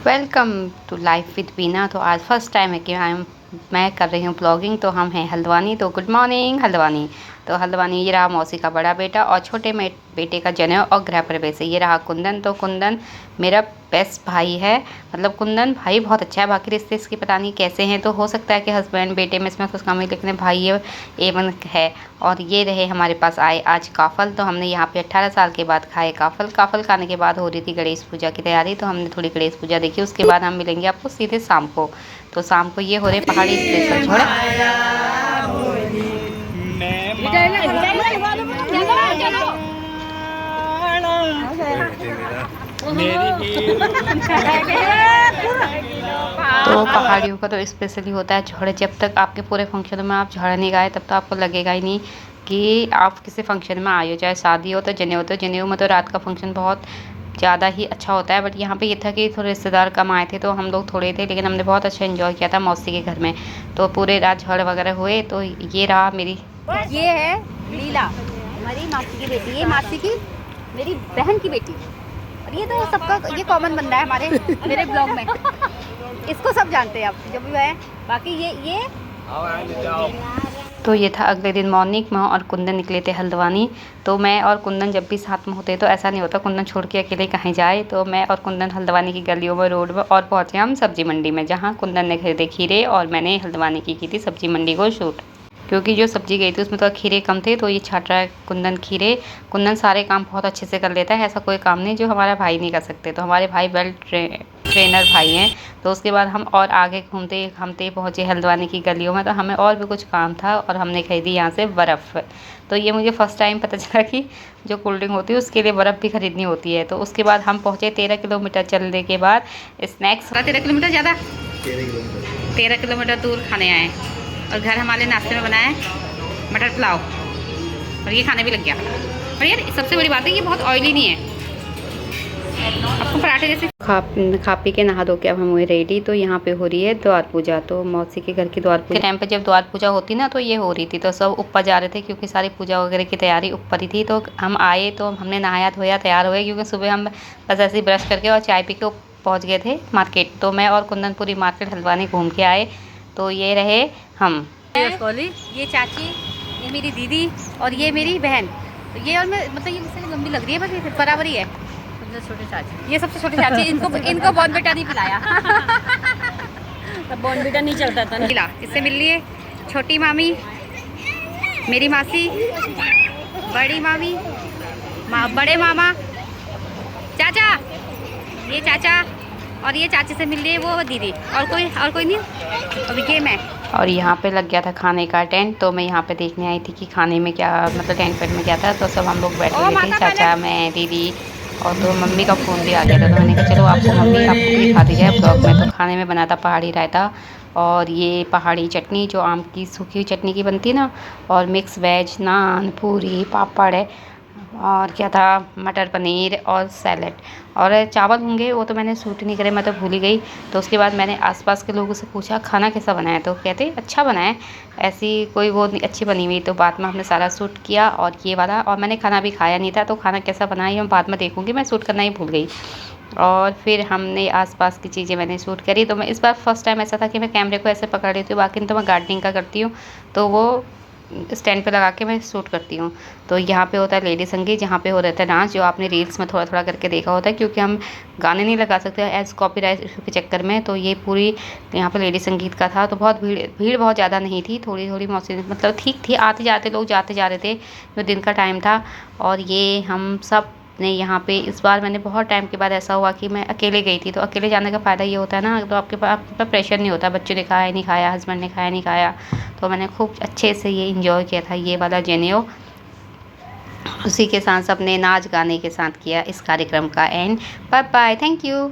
Welcome to life with बीना। तो आज first time है कि मैं कर रही हूँ ब्लॉगिंग। तो हम हैं हल्द्वानी। तो गुड मॉर्निंग हल्द्वानी। तो हल्द्वानी ये रहा मौसी का बड़ा बेटा और छोटे बेटे का जनेऊ और गृह प्रवेश है। ये रहा कुंदन। तो कुंदन मेरा बेस्ट भाई है, मतलब कुंदन भाई बहुत अच्छा है। बाकी रिश्ते इसके पता नहीं कैसे हैं, तो हो सकता है कि हस्बैंड बेटे में इसमें कुछ कम है, लेकिन भाई ये A1 है। और ये रहे हमारे पास आए आज काफ़ल। तो हमने यहाँ पे 18 साल के बाद खाए काफ़ल। काफ़ल खाने के बाद हो रही थी गणेश पूजा की तैयारी, तो हमने थोड़ी गणेश पूजा देखी। उसके बाद हम मिलेंगे आपको सीधे शाम को। तो शाम को ये हो रहे पहाड़ी स्पेशल छोड़े। तो पहाड़ियों का तो स्पेशली होता है झड़। जब तक आपके पूरे फंक्शन में आप झड़ नहीं गाए तब तो आपको लगेगा ही नहीं कि आप किसी फंक्शन में आए हो, चाहे शादी हो तो जनेऊ। तो जनेऊ में तो रात का फंक्शन बहुत ज़्यादा ही अच्छा होता है। बट यहाँ पे ये था कि थोड़े रिश्तेदार कम आए थे, तो हम लोग थोड़े थे, लेकिन हमने बहुत अच्छा एंजॉय किया था मौसी के घर में। तो पूरे रात झड़ वगैरह हुए। तो ये रहा मेरी, ये है लीला, हमारी मासी की बेटी। ये मासी की मेरी बहन की बेटी। और ये तो सबका ये कॉमन बंदा है हमारे मेरे ब्लॉग में। इसको सब जानते हैं आप जो भी है। बाकी ये तो ये था अगले दिन मॉर्निंग में और कुंदन निकले थे हल्द्वानी। तो मैं और कुंदन जब भी साथ में होते तो ऐसा नहीं होता कुंदन छोड़ के अकेले कहीं जाए। तो मैं और कुंदन हल्द्वानी की गलियों में, रोड में, और पहुँचे हम सब्जी मंडी में, जहाँ कुंदन ने खरीदे खीरे और मैंने हल्द्वानी की थी सब्जी मंडी को शूट। क्योंकि जो सब्जी गई थी उसमें तो खीरे कम थे, तो ये छाट रहा है कुंदन खीरे। कुंदन सारे काम बहुत अच्छे से कर लेता है, ऐसा कोई काम नहीं जो हमारा भाई नहीं कर सकते। तो हमारे भाई ट्रेनर भाई हैं। तो उसके बाद हम और आगे घूमते पहुँचे हल्द्वानी की गलियों में। तो हमें और भी कुछ काम था और हमने खरीदी यहाँ से बर्फ़। तो ये मुझे फ़र्स्ट टाइम पता चला कि जो कोल्ड ड्रिंक होती है उसके लिए बर्फ़ भी खरीदनी होती है। तो उसके बाद हम पहुँचे 13 किलोमीटर चलने के बाद स्नैक्स। 13 किलोमीटर ज़्यादा, 13 किलोमीटर दूर खाने आए। और घर हमारे नाश्ते में बनाया है मटर पुलाव, और ये खाने भी लग गया। और यार सबसे बड़ी बात है ये बहुत ऑयली नहीं है, आपको पराठे जैसे। खा पी के नहा धो के अब हम हुए रेडी। तो यहाँ पे हो रही है द्वार पूजा। तो मौसी के घर की द्वार पूजा के टाइम पे जब द्वार पूजा होती ना तो ये हो रही थी। तो सब ऊपर जा रहे थे क्योंकि सारी पूजा वगैरह की तैयारी ऊपर ही थी। तो हम आए तो हमने नहाया धोया तैयार हुए, क्योंकि सुबह हम बस ऐसे ही ब्रश करके और चाय पी के पहुँच गए थे मार्केट। तो मैं और कुंदन पूरी मार्केट हल्द्वानी घूम के आए। तो ये रहे हम, ये चाची, ये मेरी दीदी और ये मेरी बहन। तो ये और मैं मतलब ये मुझसे लंबी लग रही है, बस ये बराबर ही है। सबसे छोटे चाची, ये सबसे छोटे चाची। इनको बॉर्नविटा नहीं पिलाया। तब बॉर्नविटा नहीं चलता था ना। इससे मिल लिए छोटी मामी, मेरी मासी, बड़ी मामी, बड़े मामा, चाचा, ये चाचा, और ये चाची से मिल लिए वो दीदी, और कोई नहीं। अभी ये मैं। और यहाँ पे लग गया था खाने का टेंट। तो मैं यहाँ पे देखने आई थी कि खाने में क्या, मतलब टेंट पेंट में क्या था। तो सब हम लोग बैठे हुए थे, चाचा, मैं, दीदी, और तो मम्मी का फ़ोन भी आ गया था। तो मैंने कहा चलो आपको मम्मी आपको भी दिखा दी जाए ब्लॉग में। तो खाने में बना था पहाड़ी रायता, और ये पहाड़ी चटनी जो आम की सूखी हुई चटनी की बनती है ना, और मिक्स वेज, नान, पूरी, पापड़ है, और क्या था, मटर पनीर और सैलड। और चावल होंगे वो तो मैंने शूट नहीं करे, मैं तो भूल ही गई। तो उसके बाद मैंने आसपास के लोगों से पूछा खाना कैसा बना है, तो कहते अच्छा बना है, ऐसी कोई वो नहीं अच्छी बनी हुई। तो बाद में हमने सारा शूट किया और ये वाला, और मैंने खाना भी खाया नहीं था। तो खाना कैसा बना है मैं बाद में देखूँगी, मैं शूट करना ही भूल गई। और फिर हमने आसपास की चीज़ें मैंने शूट करी। तो मैं इस बार फर्स्ट टाइम ऐसा था कि मैं कैमरे को ऐसे पकड़ लेती हूँ, बाकी तो मैं गार्डनिंग का करती हूँ, तो वो स्टैंड पे लगा के मैं शूट करती हूँ। तो यहाँ पे होता है लेडी संगीत, जहाँ पे हो रहता है डांस, जो आपने रील्स में थोड़ा थोड़ा करके देखा होता है, क्योंकि हम गाने नहीं लगा सकते एज कॉपीराइट इशू के चक्कर में। तो ये पूरी यहाँ पे लेडी संगीत का था। तो बहुत भीड़ बहुत ज़्यादा नहीं थी, थोड़ी थोड़ी मौसम मतलब ठीक थी, आते जाते लोग जाते जा रहे थे, जो दिन का टाइम था। और ये हम सब ने यहाँ पे इस बार मैंने बहुत टाइम के बाद ऐसा हुआ कि मैं अकेले गई थी। तो अकेले जाने का फ़ायदा ये होता है ना, तो आपके पास प्रेशर नहीं होता, बच्चों ने खाया नहीं खाया, हस्बैंड ने खाया नहीं खाया। तो मैंने खूब अच्छे से ये इंजॉय किया था ये वाला जनेऊ। उसी के साथ सबने नाच गाने के साथ किया इस कार्यक्रम का end. Bye bye, thank you.